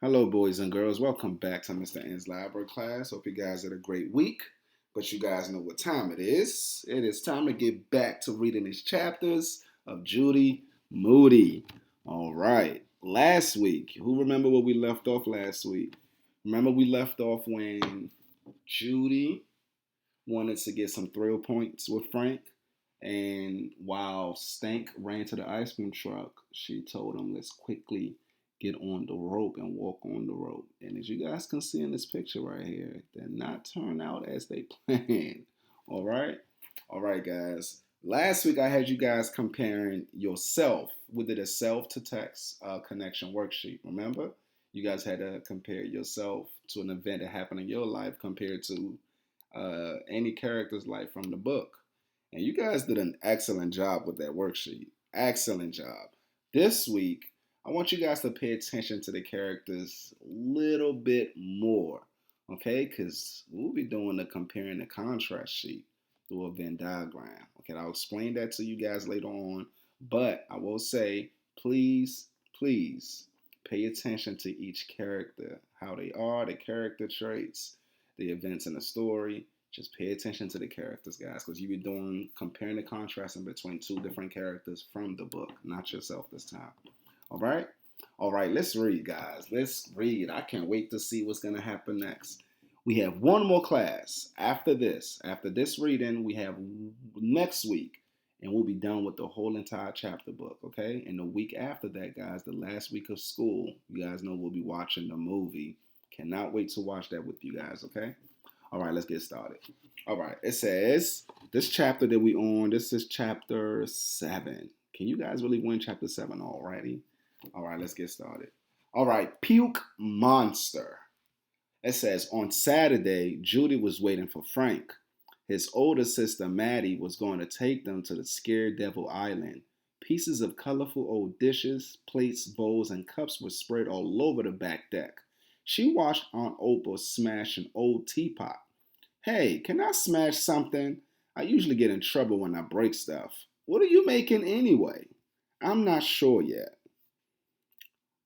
Hello, boys and girls. Welcome back to Mr. N's Library class. Hope you guys had a great week. But you guys know what time it is. It is time to get back to reading these chapters of Judy Moody. All right. Last week, who remember where we left off last week? Remember we left off when Judy wanted to get some thrill points with Frank. And while Stank ran to the ice cream truck, she told him, let's quickly get on the rope and walk on the rope. And as you guys can see in this picture right here, it did not turn out as they planned. All right? All right, guys. Last week I had you guys comparing yourself. We did a self to text connection worksheet. Remember? You guys had to compare yourself to an event that happened in your life compared to any character's life from the book. And you guys did an excellent job with that worksheet. Excellent job. This week, I want you guys to pay attention to the characters a little bit more. Okay? Because we'll be doing the comparing the contrast sheet through a Venn diagram. Okay, I'll explain that to you guys later on. But I will say, please pay attention to each character, how they are, the character traits, the events in the story. Just pay attention to the characters, guys, because you be doing comparing the contrasting between two different characters from the book, not yourself this time. All right? All right, let's read, guys. Let's read. I can't wait to see what's going to happen next. We have one more class after this. After this reading, we have next week, and we'll be done with the whole entire chapter book, okay? And the week after that, guys, the last week of school, you guys know we'll be watching the movie. Cannot wait to watch that with you guys, okay? All right, let's get started. All right, it says this chapter that we on, this is chapter 7. Can you guys really win chapter 7 already? All right, let's get started. All right, Puke Monster. It says on Saturday, Judy was waiting for Frank. His older sister, Maddie, was going to take them to the Scared Devil Island. Pieces of colorful old dishes, plates, bowls, and cups were spread all over the back deck. She watched Aunt Opal smash an old teapot. Hey, can I smash something? I usually get in trouble when I break stuff. What are you making anyway? I'm not sure yet.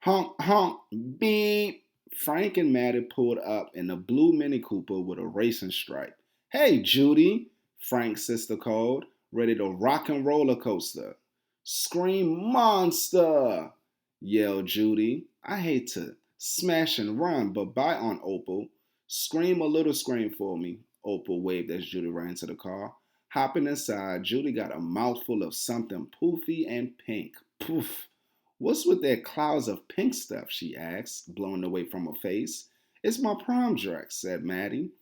Honk, honk, beep. Frank and Maddie pulled up in a blue Mini Cooper with a racing stripe. Hey, Judy, Frank's sister called, ready to rock and roller coaster. Scream monster, yelled Judy. I hate to smash and run, but bye, Aunt Opal. Scream a little scream for me, Opal waved as Judy ran to the car. Hopping inside, Judy got a mouthful of something poofy and pink. Poof. What's with that clouds of pink stuff? She asked, blowing away from her face. It's my prom dress, said Maddie.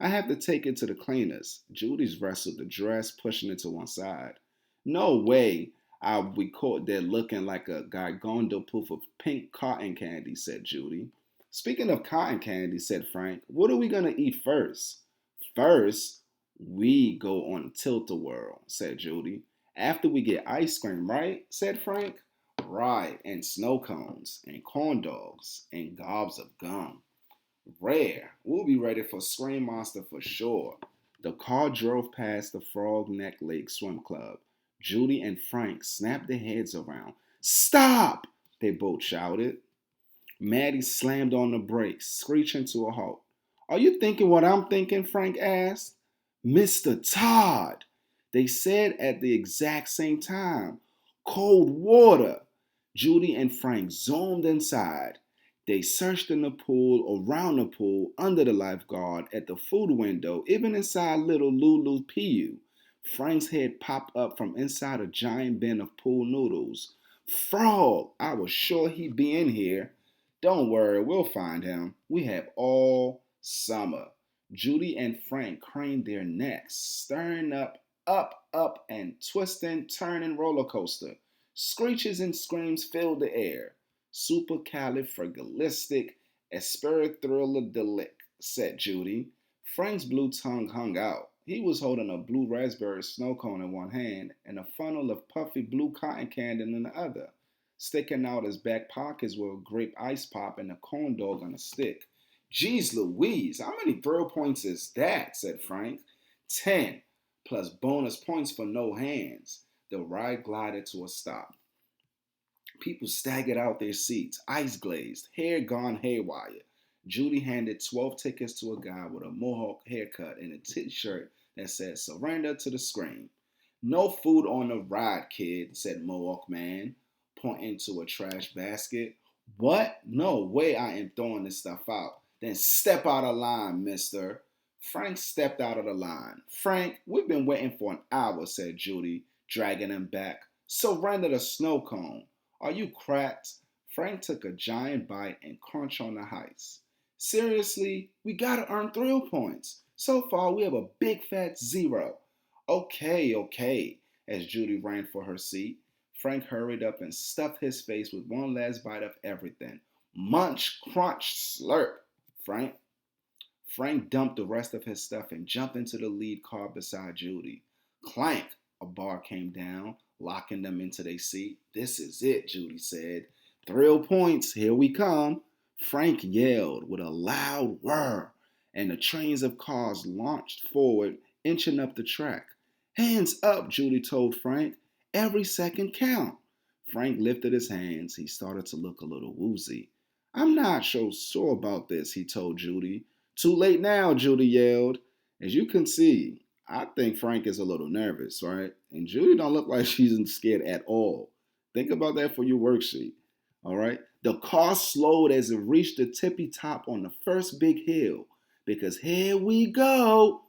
I have to take it to the cleaners. Judy's wrestled the dress, pushing it to one side. No way I'll be caught there looking like a gargondo poof of pink cotton candy, said Judy. Speaking of cotton candy, said Frank, what are we going to eat first? First, we go on tilt-a-whirl, said Judy. After we get ice cream, right? Said Frank. Right, and snow cones, and corn dogs, and gobs of gum. Rare. We'll be ready for Scream Monster for sure. The car drove past the Frog Neck Lake Swim Club. Judy and Frank snapped their heads around. Stop! They both shouted. Maddie slammed on the brakes, screeching to a halt. Are you thinking what I'm thinking? Frank asked. Mr. Todd! They said at the exact same time. Cold water! Judy and Frank zoomed inside. They searched in the pool, around the pool, under the lifeguard, at the food window, even inside little Lulu's PU. Frank's head popped up from inside a giant bin of pool noodles. Frog! I was sure he'd be in here. Don't worry, we'll find him. We have all summer. Judy and Frank craned their necks, stirring up, and twisting, turning roller coaster. Screeches and screams filled the air. Supercalifragilisticexpialidocious, said Judy. Frank's blue tongue hung out. He was holding a blue raspberry snow cone in one hand and a funnel of puffy blue cotton candy in the other. Sticking out his back pockets were a grape ice pop and a corn dog on a stick. Geez Louise, how many thrill points is that? Said Frank. 10, plus bonus points for no hands. The ride glided to a stop. People staggered out their seats, ice glazed, hair gone haywire. Judy handed 12 tickets to a guy with a mohawk haircut and a t-shirt that said surrender to the scream. No food on the ride, kid, said Mohawk Man, pointing to a trash basket. What? No way I am throwing this stuff out. Then step out of line, mister. Frank stepped out of the line. Frank, we've been waiting for an hour, said Judy, dragging him back. Surrender the snow cone. Are you cracked? Frank took a giant bite and crunched on the ice. Seriously, we gotta earn thrill points. So far, we have a big fat zero. Okay, okay. As Judy ran for her seat, Frank hurried up and stuffed his face with one last bite of everything. Munch, crunch, slurp. Frank. Frank dumped the rest of his stuff and jumped into the lead car beside Judy. Clank! A bar came down, locking them into their seat. This is it, Judy said. Thrill points, here we come. Frank yelled with a loud whir, and the trains of cars launched forward, inching up the track. Hands up, Judy told Frank. Every second count. Frank lifted his hands. He started to look a little woozy. I'm not so sure about this, he told Judy. Too late now, Judy yelled. As you can see, I think Frank is a little nervous, right? And Judy don't look like she's scared at all. Think about that for your worksheet, all right? The car slowed as it reached the tippy top on the first big hill. Because here we go.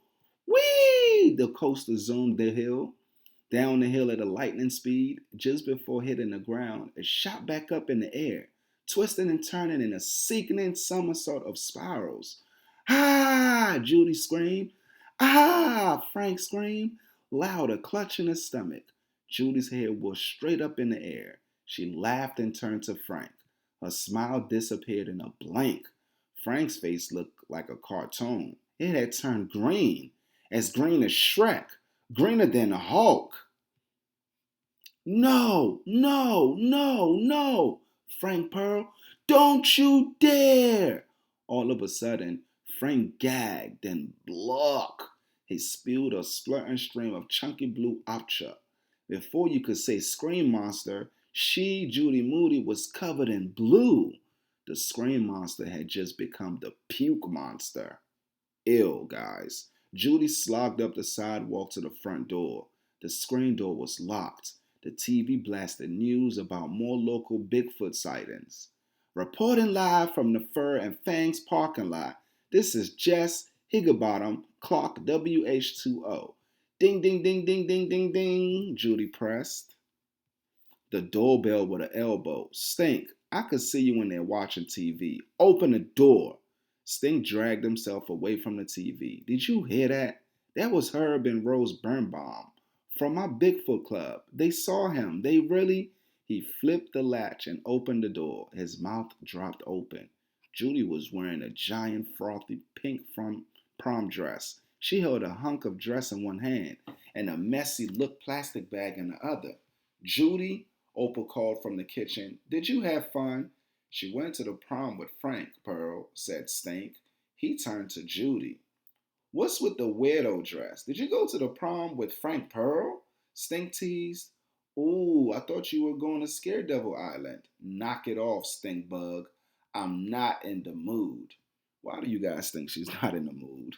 Whee! The coaster zoomed the hill. Down the hill at a lightning speed. Just before hitting the ground, it shot back up in the air, twisting and turning in a sickening somersault of spirals. Ah! Judy screamed. Ah! Frank screamed, louder, clutching his stomach. Judy's head was straight up in the air. She laughed and turned to Frank. Her smile disappeared in a blink. Frank's face looked like a cartoon. It had turned green as Shrek, greener than the Hulk. No, no, no, no, Frank Pearl, don't you dare! All of a sudden, Frank gagged and block. He spewed a splurting stream of chunky blue opcha. Before you could say scream monster, Judy Moody, was covered in blue. The scream monster had just become the puke monster. Ill, guys. Judy slogged up the sidewalk to the front door. The screen door was locked. The TV blasted news about more local Bigfoot sightings. Reporting live from the Fur and Fangs parking lot, this is Jess Higginbottom, clock WH20. Ding, ding, ding, ding, ding, ding, ding, Judy pressed the doorbell with an elbow. Stink, I could see you in there watching TV. Open the door. Stink dragged himself away from the TV. Did you hear that? That was Herb and Rose Birnbaum from my Bigfoot club. They saw him. They really... He flipped the latch and opened the door. His mouth dropped open. Judy was wearing a giant frothy pink prom dress. She held a hunk of dress in one hand and a messy look plastic bag in the other. Judy, Opal called from the kitchen. Did you have fun? She went to the prom with Frank, Pearl, said Stink. He turned to Judy. What's with the weirdo dress? Did you go to the prom with Frank Pearl? Stink teased. Ooh, I thought you were going to Scaredevil Island. Knock it off, Stink Bug. I'm not in the mood. Why do you guys think she's not in the mood?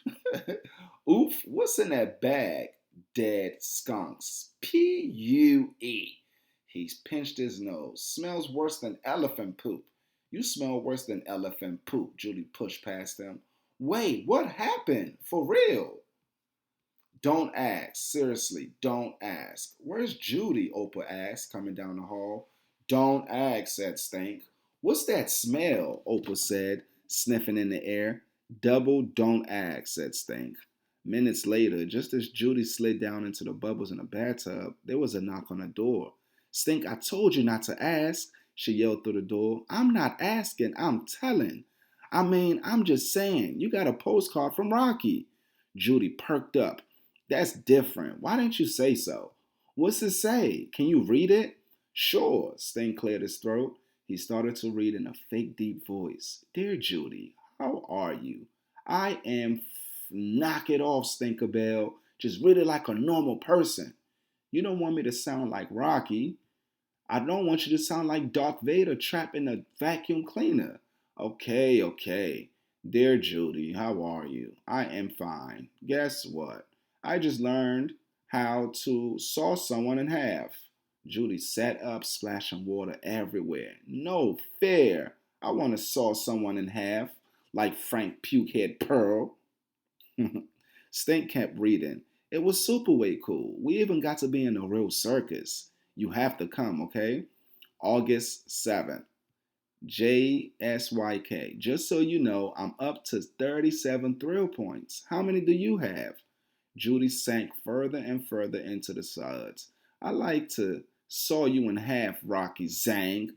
Oof, what's in that bag? Dead skunks. P-U-E. He's pinched his nose. Smells worse than elephant poop. You smell worse than elephant poop. Judy pushed past him. Wait, what happened? For real? Don't ask. Seriously, don't ask. Where's Judy? Oprah asked, coming down the hall. Don't ask, said Stink. What's that smell? Oprah said, sniffing in the air. Double don't ask, said Stink. Minutes later, just as Judy slid down into the bubbles in the bathtub, there was a knock on the door. Stink, I told you not to ask, she yelled through the door. I'm not asking, I'm telling. I'm just saying, you got a postcard from Rocky. Judy perked up. That's different. Why didn't you say so? What's it say? Can you read it? Sure. Stink cleared his throat. He started to read in a fake deep voice. Dear Judy, how are you? I am knock it off, Stinkerbell. Just read it like a normal person. You don't want me to sound like Rocky. I don't want you to sound like Darth Vader trapped in a vacuum cleaner. Okay, okay. Dear Judy, how are you? I am fine. Guess what? I just learned how to saw someone in half. Judy sat up, splashing water everywhere. No fair. I want to saw someone in half, like Frank Pukehead Pearl. Stink kept reading. It was super way cool. We even got to be in a real circus. You have to come, okay? August 7th. JSYK. Just so you know, I'm up to 37 thrill points. How many do you have? Judy sank further and further into the suds. I like to saw you in half, Rocky Zang.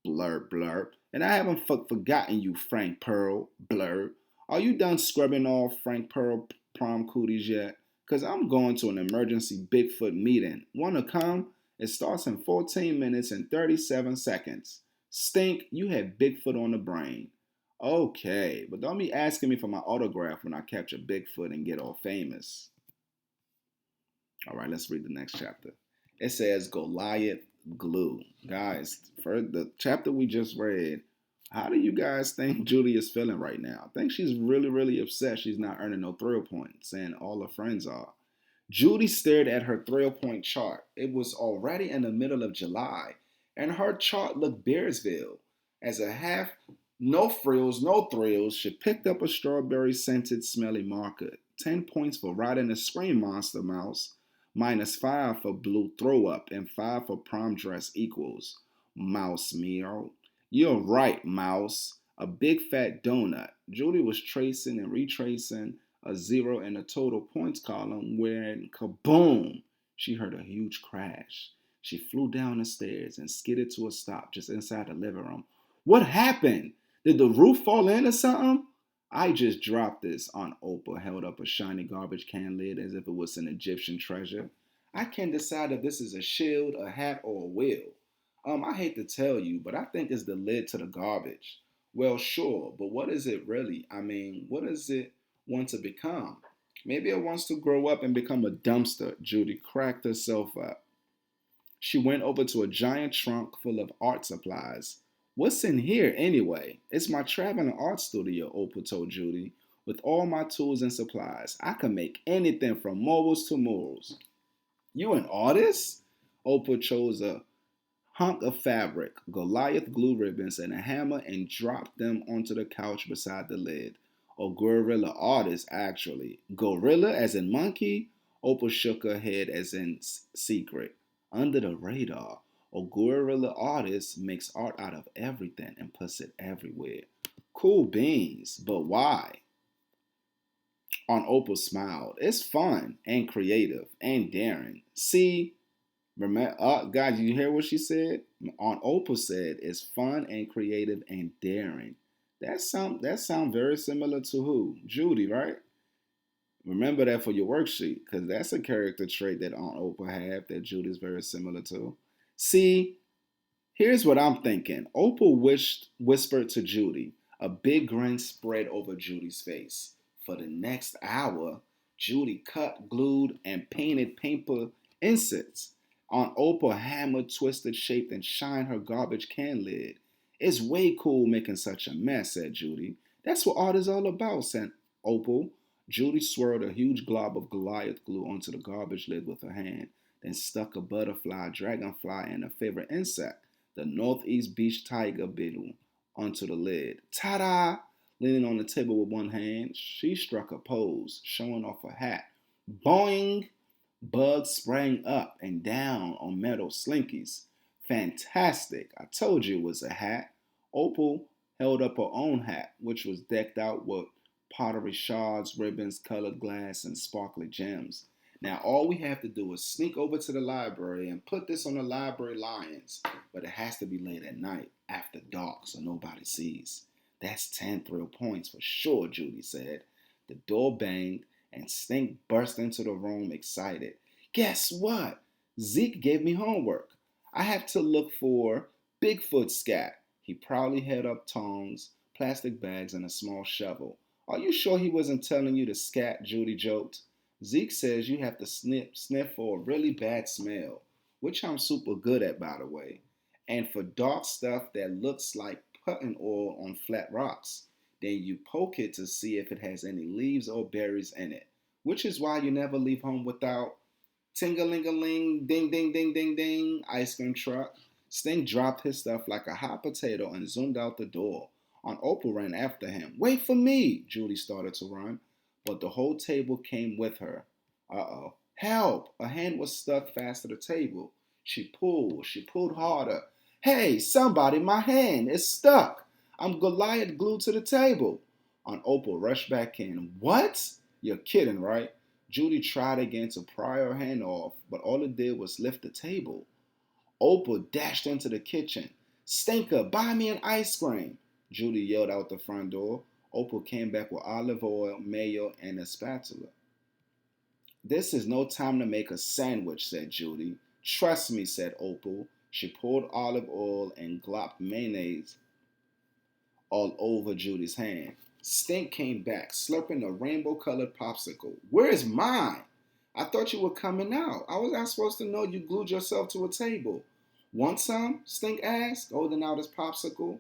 Blurb, blurb. And I haven't forgotten you, Frank Pearl. Blurb. Are you done scrubbing off Frank Pearl prom cooties yet? Because I'm going to an emergency Bigfoot meeting. Wanna come? It starts in 14 minutes and 37 seconds. Stink, you had Bigfoot on the brain. Okay, but don't be asking me for my autograph when I capture Bigfoot and get all famous. All right, let's read the next chapter. It says Goliath glue. Guys, for the chapter we just read, how do you guys think Judy is feeling right now? I think she's really, really upset she's not earning no thrill points, and all her friends are. Judy stared at her thrill point chart. It was already in the middle of July, and her chart looked Bearsville. As a half, no frills, no thrills, she picked up a strawberry scented smelly marker. 10 points for riding a scream monster mouse, -5 for blue throw up, and 5 for prom dress equals. Mouse meow. You're right, mouse. A big fat donut. Judy was tracing and retracing a zero in the total points column when kaboom! She heard a huge crash. She flew down the stairs and skidded to a stop just inside the living room. What happened? Did the roof fall in or something? I just dropped this. Aunt Opal held up a shiny garbage can lid as if it was an Egyptian treasure. I can't decide if this is a shield, a hat, or a wheel. I hate to tell you, but I think it's the lid to the garbage. Well, sure, but what is it really? I mean, what does it want to become? Maybe it wants to grow up and become a dumpster. Judy cracked herself up. She went over to a giant trunk full of art supplies. What's in here anyway? It's my traveling art studio, Opal told Judy. With all my tools and supplies, I can make anything from mobiles to murals. You an artist? Opal chose a hunk of fabric, Goliath glue ribbons, and a hammer and dropped them onto the couch beside the lid. A gorilla artist, actually. Gorilla as in monkey? Opal shook her head as in secret. Under the radar, a gorilla artist makes art out of everything and puts it everywhere. Cool beans, but why? Aunt Opal smiled. It's fun and creative and daring. See, remember, guys, you hear what she said? Aunt Opal said it's fun and creative and daring. That sound very similar to who? Judy, right? Remember that for your worksheet, because that's a character trait that Aunt Opal had that Judy's very similar to. See, here's what I'm thinking. Opal whispered to Judy. A big grin spread over Judy's face. For the next hour, Judy cut, glued, and painted paper insets. Aunt Opal hammered, twisted, shaped, and shined her garbage can lid. It's way cool making such a mess, said Judy. That's what art is all about, said Opal. Judy swirled a huge glob of Goliath glue onto the garbage lid with her hand, then stuck a butterfly, dragonfly, and a favorite insect, the northeast beach tiger beetle, onto the lid. Ta-da! Leaning on the table with one hand, she struck a pose, showing off her hat. Boing! Bugs sprang up and down on metal slinkies. Fantastic! I told you it was a hat. Opal held up her own hat, which was decked out with pottery shards, ribbons, colored glass, and sparkly gems. Now all we have to do is sneak over to the library and put this on the library lions, but it has to be late at night, after dark, so nobody sees. That's 10 thrill points for sure, Judy said. The door banged, and Stink burst into the room excited. Guess what? Zeke gave me homework. I have to look for Bigfoot scat. He proudly held up tongs, plastic bags, and a small shovel. Are you sure he wasn't telling you to scat? Judy joked. Zeke says you have to sniff for a really bad smell, which I'm super good at, by the way. and for dark stuff that looks like putting oil on flat rocks. Then you poke it to see if it has any leaves or berries in it, which is why you never leave home without ting-a-ling-a-ling, ding, ding, ding, ding, ding, ice cream truck. Sting dropped his stuff like a hot potato and zoomed out the door. On Opal ran after him. Wait for me! Judy started to run, but the whole table came with her. Uh-oh. Help! A hand was stuck fast to the table. She pulled harder. Hey, somebody, my hand is stuck. I'm Goliath glued to the table. On Opal rushed back in. What? You're kidding, right? Judy tried again to pry her hand off, but all it did was lift the table. Opal dashed into the kitchen. Stinker, buy me an ice cream. Judy yelled out the front door. Opal came back with olive oil, mayo, and a spatula. This is no time to make a sandwich, said Judy. Trust me, said Opal. She poured olive oil and glopped mayonnaise all over Judy's hand. Stink came back, slurping a rainbow colored popsicle. Where's mine? I thought you were coming out. How was I supposed to know you glued yourself to a table? Want some? Stink asked, holding out his popsicle.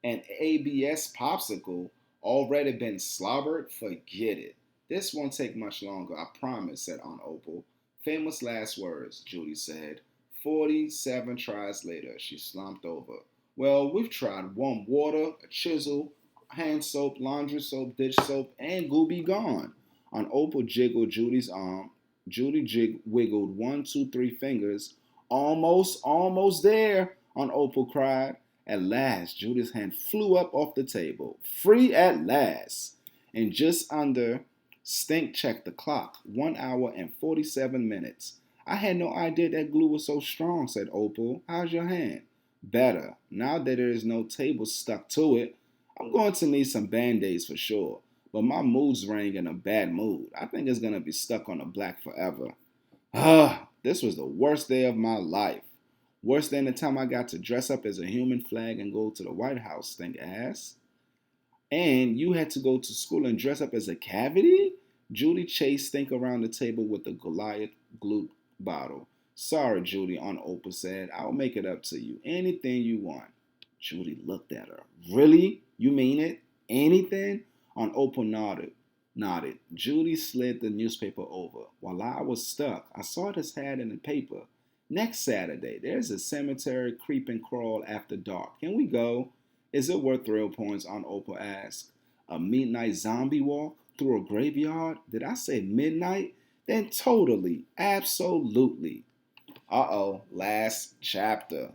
An ABS popsicle already been slobbered? Forget it. This won't take much longer, I promise, said Aunt Opal. Famous last words, Judy said. 47 tries later, she slumped over. Well, we've tried warm water, a chisel, hand soap, laundry soap, dish soap, and Gooby gone. Aunt Opal jiggled Judy's arm. Wiggled 1, 2, 3 fingers. Almost there, Aunt Opal cried. At last, Judy's hand flew up off the table. Free at last. And just under, Stink checked the clock. 1 hour and 47 minutes. I had no idea that glue was so strong, said Opal. How's your hand? Better. Now that there is no table stuck to it, I'm going to need some band-aids for sure. But my mood's running in a bad mood. I think it's going to be stuck on the black forever. This was the worst day of my life. Worse than the time I got to dress up as a human flag and go to the White House, Stink asked. And you had to go to school and dress up as a cavity? Judy chased Stink around the table with the Goliath glue bottle. Sorry, Judy, Aunt Opal said. I'll make it up to you. Anything you want. Judy looked at her. Really? You mean it? Anything? Aunt Opal nodded. Judy slid the newspaper over. While I was stuck, I saw this ad in the paper. Next Saturday, there's a cemetery creep and crawl after dark. Can we go? Is it worth thrill points? Aunt Opal asked. A midnight zombie walk through a graveyard? Did I say midnight? Then totally, absolutely. Uh-oh, last chapter.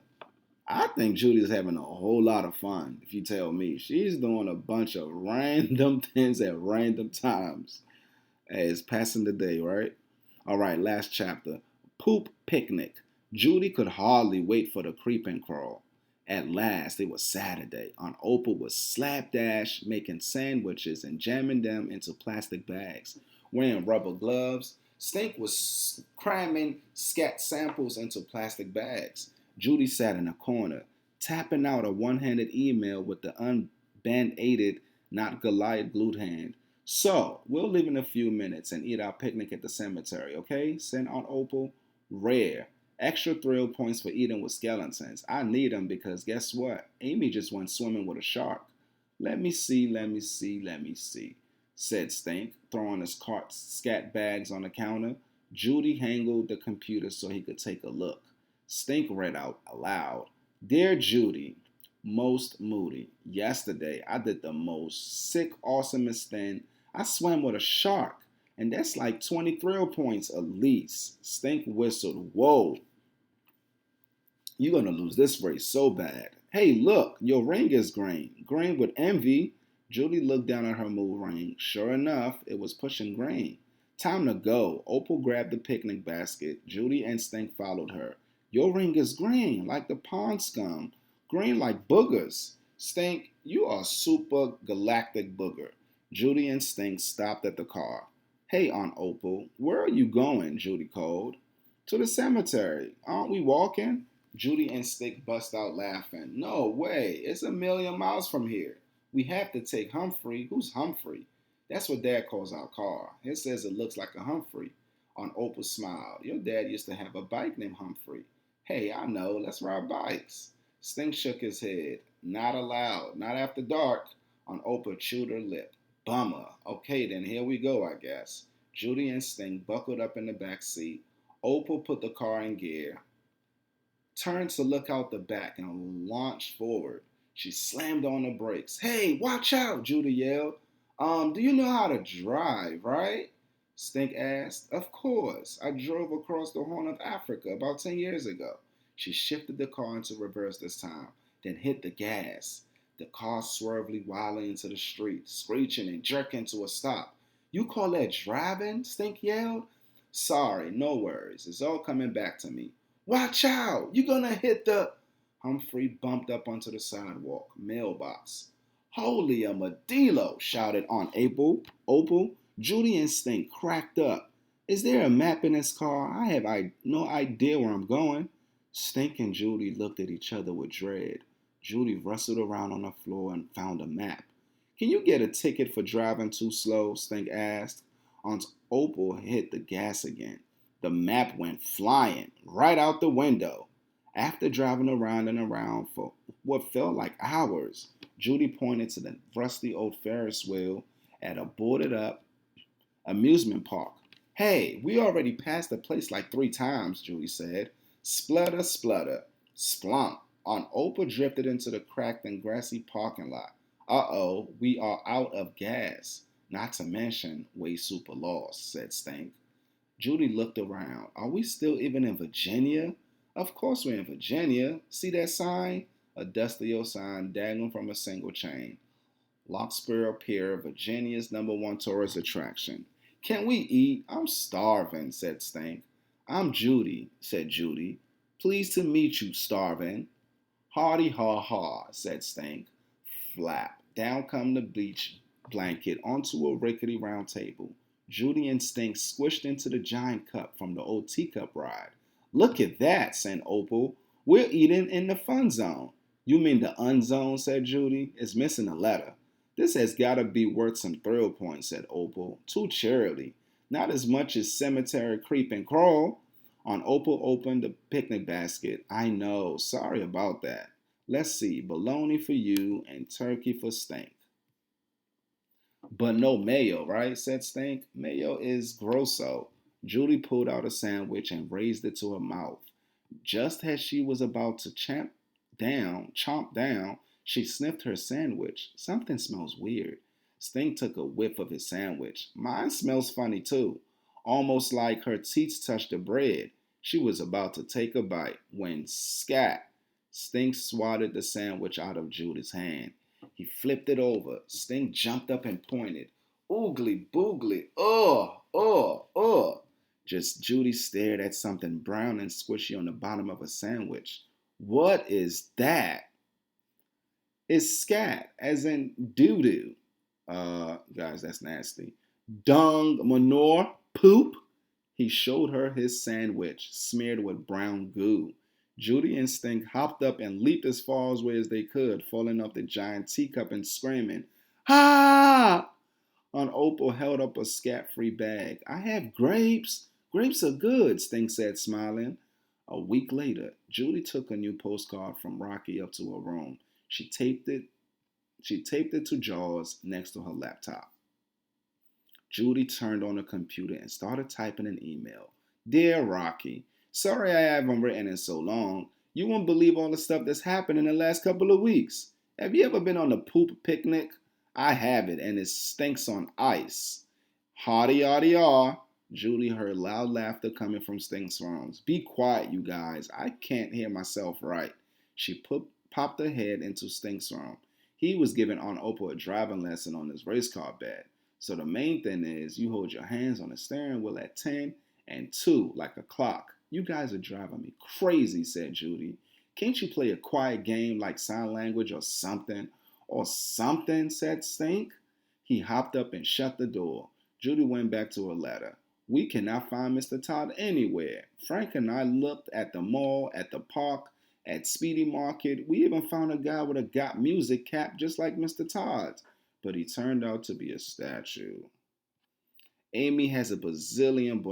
I think Judy's having a whole lot of fun, if you tell me. She's doing a bunch of random things at random times. Hey, it's passing the day, right? All right, last chapter. Poop picnic. Judy could hardly wait for the creep and crawl. At last, it was Saturday. Aunt Opal was slapdash making sandwiches and jamming them into plastic bags. Wearing rubber gloves, Stink was cramming scat samples into plastic bags. Judy sat in a corner, tapping out a one-handed email with the unband-aided, not Goliath glued hand. So, we'll leave in a few minutes and eat our picnic at the cemetery, okay? Said Aunt Opal. Rare. Extra thrill points for eating with skeletons. I need them because guess what? Amy just went swimming with a shark. Let me see, said Stink, throwing his scat bags on the counter. Judy hangled the computer so he could take a look. Stink read out aloud. Dear Judy, most Moody, yesterday I did the most sick, awesomest thing. I swam with a shark, and that's like 20 thrill points at least. Stink whistled. Whoa, you're going to lose this race so bad. Hey, look, your ring is green. Green with envy. Judy looked down at her mood ring. Sure enough, it was pushing green. Time to go. Opal grabbed the picnic basket. Judy and Stink followed her. Your ring is green, like the pond scum. Green like boogers. Stink, you are super galactic booger. Judy and Stink stopped at the car. Hey, Aunt Opal, where are you going? Judy called. To the cemetery. Aren't we walking? Judy and Stink bust out laughing. No way. It's 1,000,000 miles from here. We have to take Humphrey. Who's Humphrey? That's what Dad calls our car. He says it looks like a Humphrey. Aunt Opal smiled. Your dad used to have a bike named Humphrey. Hey, I know, let's ride bikes. Stink shook his head. Not allowed, not after dark. On Oprah chewed her lip. Bummer. Okay, then here we go, I guess. Judy and Stink buckled up in the back seat. Opal put the car in gear, turned to look out the back, and launched forward. She slammed on the brakes. Hey, watch out, Judy yelled. Do you know how to drive, right? Stink asked. Of course. I drove across the Horn of Africa about 10 years ago. She shifted the car into reverse this time, then hit the gas. The car swerved wildly into the street, screeching and jerking to a stop. You call that driving? Stink yelled. Sorry, no worries. It's all coming back to me. Watch out! You're gonna hit the. Humphrey bumped up onto the sidewalk. Mailbox. Holy Amadillo! Shouted Aunt Opal. Judy and Stink cracked up. Is there a map in this car? I have no idea where I'm going. Stink and Judy looked at each other with dread. Judy rustled around on the floor and found a map. Can you get a ticket for driving too slow? Stink asked. Aunt Opal hit the gas again. The map went flying right out the window. After driving around and around for what felt like hours, Judy pointed to the rusty old Ferris wheel at a boarded up amusement park. Hey, we already passed the place like 3 times, Judy said. Splutter, splutter, splunk. On Opal drifted into the cracked and grassy parking lot. Uh-oh, we are out of gas. Not to mention, way super lost, said Stank. Judy looked around. Are we still even in Virginia? Of course we're in Virginia. See that sign? A dusty old sign dangling from a single chain. Larkspur Pier, Virginia's #1 tourist attraction. Can we eat? I'm starving, said Stank. I'm Judy, said Judy. Pleased to meet you, starving. Hardy ha ha, said Stank. Flap. Down come the beach blanket onto a rickety round table. Judy and Stink squished into the giant cup from the old teacup ride. Look at that, said Opal. We're eating in the fun zone. You mean the unzone, said Judy. It's missing a letter. This has gotta be worth some thrill points, said Opal. Too cheerily. Not as much as cemetery creep and crawl. On Opal opened the picnic basket. I know, sorry about that. Let's see, bologna for you and turkey for Stink. But no mayo, right? Said Stink. Mayo is grosso. Judy pulled out a sandwich and raised it to her mouth. Just as she was about to chomp down, she sniffed her sandwich. Something smells weird. Stink took a whiff of his sandwich. Mine smells funny too, almost like her teeth touched the bread. She was about to take a bite when scat! Stink swatted the sandwich out of Judy's hand. He flipped it over. Stink jumped up and pointed. Oogly boogly, Just Judy stared at something brown and squishy on the bottom of a sandwich. What is that? It's scat, as in doo doo. Guys, that's nasty. Dung, manure, poop. He showed her his sandwich, smeared with brown goo. Judy and Stink hopped up and leaped as far away as they could, falling off the giant teacup and screaming, Ha! Aunt Opal held up a scat-free bag. I have grapes. Grapes are good, Stink said, smiling. A week later, Judy took a new postcard from Rocky up to her room. She taped it to Jaws next to her laptop. Judy turned on the computer and started typing an email. Dear Rocky, sorry I haven't written in so long. You won't believe all the stuff that's happened in the last couple of weeks. Have you ever been on a poop picnic? I have it, and it stinks on ice. Hardy, hardy, ah. Judy heard loud laughter coming from Stink's arms. Be quiet, you guys. I can't hear myself right. She popped her head into Stink's arm. He was giving Aunt Opal a driving lesson on his race car bed. So the main thing is you hold your hands on the steering wheel at 10 and 2 like a clock. You guys are driving me crazy, said Judy. Can't you play a quiet game like sign language or something? Or something, said Stink. He hopped up and shut the door. Judy went back to her letter. We cannot find Mr. Todd anywhere. Frank and I looked at the mall, at the park, at Speedy Market. We even found a guy with a Got Music cap just like Mr. Todd's. But he turned out to be a statue. Amy has a bazillion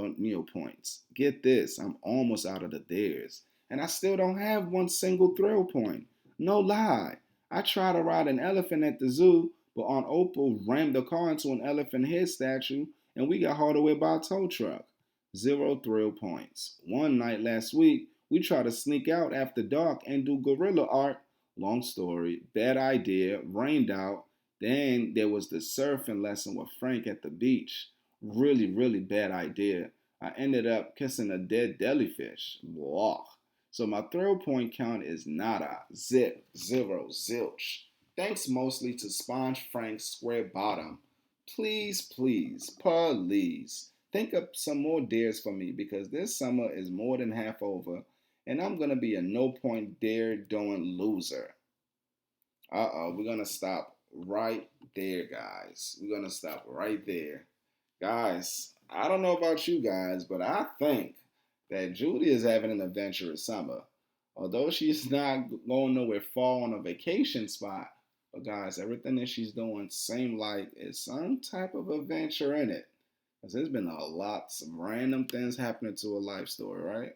points. Get this, I'm almost out of the dares. And I still don't have one single thrill point. No lie. I tried to ride an elephant at the zoo, but Aunt Opal rammed the car into an elephant head statue and we got hauled away by a tow truck. Zero thrill points. One night last week, we tried to sneak out after dark and do gorilla art. Long story, bad idea, rained out. Then there was the surfing lesson with Frank at the beach. Really, really bad idea. I ended up kissing a dead jellyfish. Blah. So my thrill point count is nada, zip, zero, zilch. Thanks mostly to Sponge Frank's square bottom. Please, please, please, think up some more dares for me because this summer is more than half over and I'm gonna be a no point dare doing loser. We're gonna stop right there, guys. We're gonna stop right there. Guys, I don't know about you guys, but I think that Judy is having an adventurous summer. Although she's not going nowhere far on a vacation spot, but guys, everything that she's doing seems like it's some type of adventure in it. Because there's been a lot, some random things happening to her life story, right?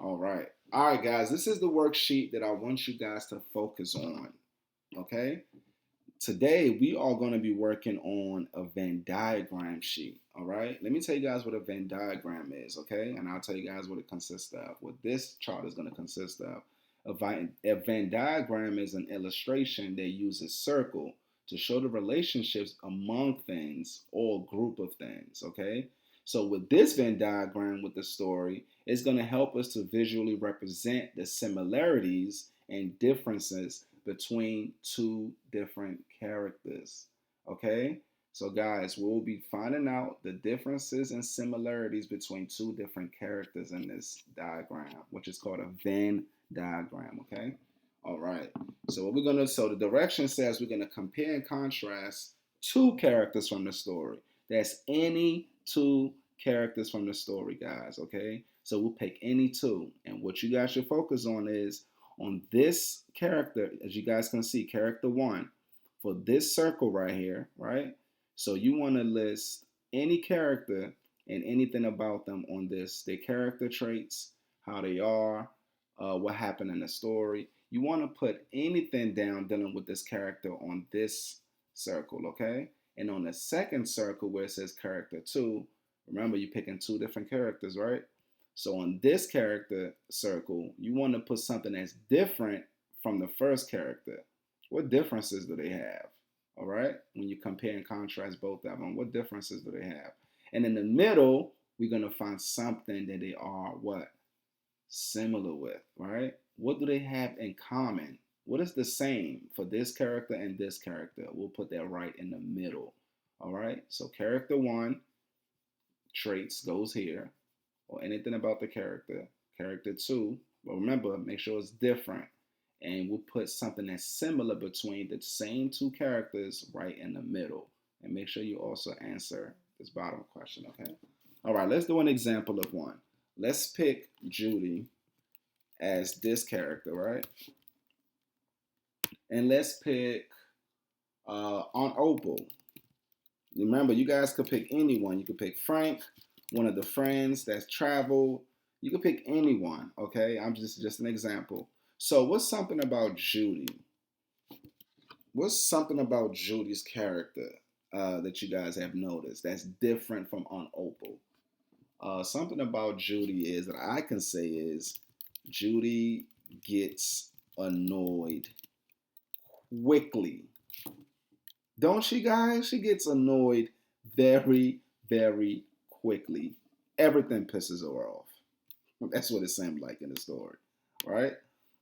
All right. All right, guys, this is the worksheet that I want you guys to focus on. Okay? Today, we are going to be working on a Venn diagram sheet, all right? Let me tell you guys what a Venn diagram is, okay? And I'll tell you guys what it consists of, what this chart is going to consist of. A Venn diagram is an illustration that uses circle to show the relationships among things or group of things, okay? So with this Venn diagram with the story, it's going to help us to visually represent the similarities and differences between two different characters. Okay? So, guys, we'll be finding out the differences and similarities between two different characters in this diagram, which is called a Venn diagram. Okay? All right. So, the direction says we're going to compare and contrast two characters from the story. That's any two characters from the story, guys. Okay? So, we'll pick any two. And what you guys should focus on is on this character, as you guys can see, character one, for this circle right here, right? So you want to list any character and anything about them on this, their character traits, how they are, what happened in the story. You want to put anything down dealing with this character on this circle, okay? And on the second circle where it says character two, remember you're picking two different characters, right? So on this character circle, you want to put something that's different from the first character. What differences do they have? All right, when you compare and contrast both of them, what differences do they have? And in the middle, we're going to find something that they are what? Similar with, right? What do they have in common? What is the same for this character and this character? We'll put that right in the middle. All right, so character one, traits goes here, or anything about the character. Character two, but remember, make sure it's different. And we'll put something that's similar between the same two characters right in the middle. And make sure you also answer this bottom question, okay? All right, let's do an example of one. Let's pick Judy as this character, right? And let's pick Aunt Opal. Remember, you guys could pick anyone. You could pick Frank, one of the friends that's traveled. You could pick anyone, okay? I'm just an example. So what's something about Judy? What's something about Judy's character that you guys have noticed that's different from Aunt Opal? Something about Judy is that I can say is Judy gets annoyed quickly. Don't she, guys? She gets annoyed very, very quickly. Everything pisses her off. That's what it seemed like in the story, right?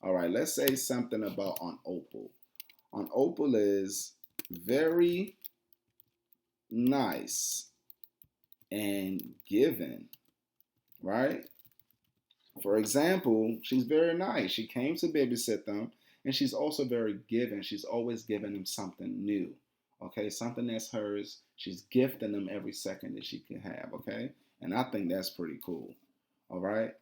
All right, let's say something about Aunt Opal. Aunt Opal is very nice and giving, right? For example, she's very nice. She came to babysit them, and she's also very giving. She's always giving them something new, okay? Something that's hers. She's gifting them every second that she can have, okay? And I think that's pretty cool, all right?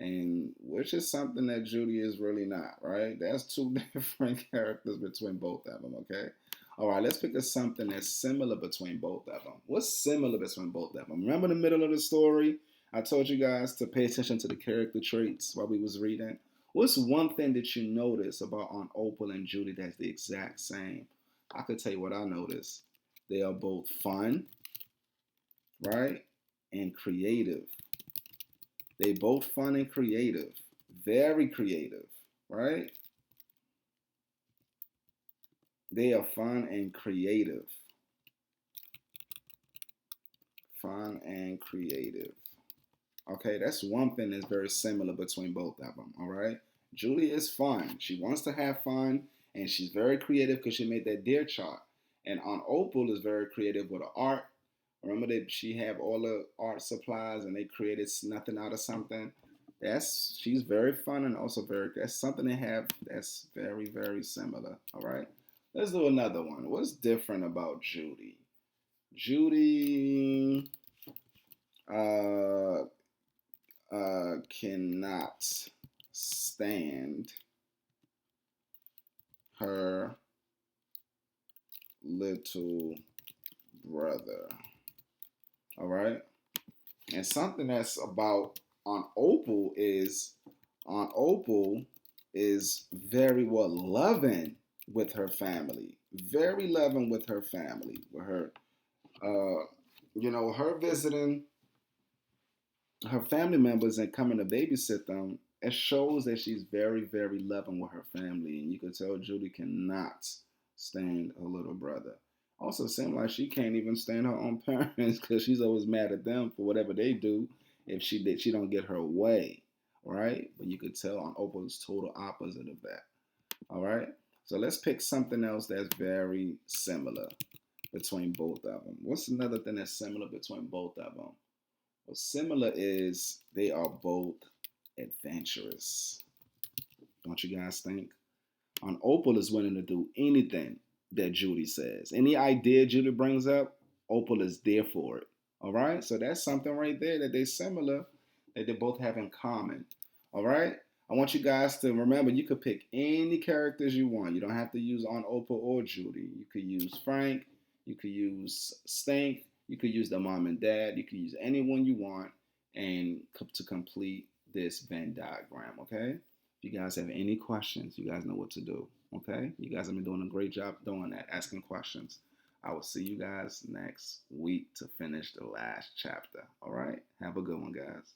And which is something that Judy is really not, right? That's two different characters between both of them, okay? All right, let's pick something that's similar between both of them. What's similar between both of them? Remember the middle of the story? I told you guys to pay attention to the character traits while we was reading. What's one thing that you notice about Aunt Opal and Judy that's the exact same? I could tell you what I noticed. They are both fun, right? And creative. They both fun and creative. Very creative, right? They are fun and creative. Fun and creative. Okay, that's one thing that's very similar between both of them. All right, Julie is fun. She wants to have fun, and she's very creative because she made that deer chart. And Aunt Opal is very creative with her art. Remember that she have all the art supplies, and they created nothing out of something. That's she's very fun and also very. That's something they have that's very similar. All right, let's do another one. What's different about Judy? Judy uh, cannot stand her little brother. All right. And something that's about Aunt Opal is very well loving with her family. Very loving with her family. With her, uh, her visiting her family members and coming to babysit them, it shows that she's very loving with her family. And you can tell Judy cannot stand her little brother. Also, seems like she can't even stand her own parents because she's always mad at them for whatever they do if she don't get her way, right? But you could tell on Opal's total opposite of that. All right. So let's pick something else that's very similar between both of them. What's another thing that's similar between both of them? What's similar is they are both adventurous. Don't you guys think? On Opal is willing to do anything that Judy says. Any idea Judy brings up, Opal is there for it. All right? So that's something right there that they're similar, that they both have in common. All right? I want you guys to remember you could pick any characters you want. You don't have to use on Opal or Judy. You could use Frank. You could use Stink. You could use the mom and dad. You could use anyone you want and to complete this Venn diagram, okay? If you guys have any questions, you guys know what to do. Okay? You guys have been doing a great job doing that, asking questions. I will see you guys next week to finish the last chapter. All right? Have a good one, guys.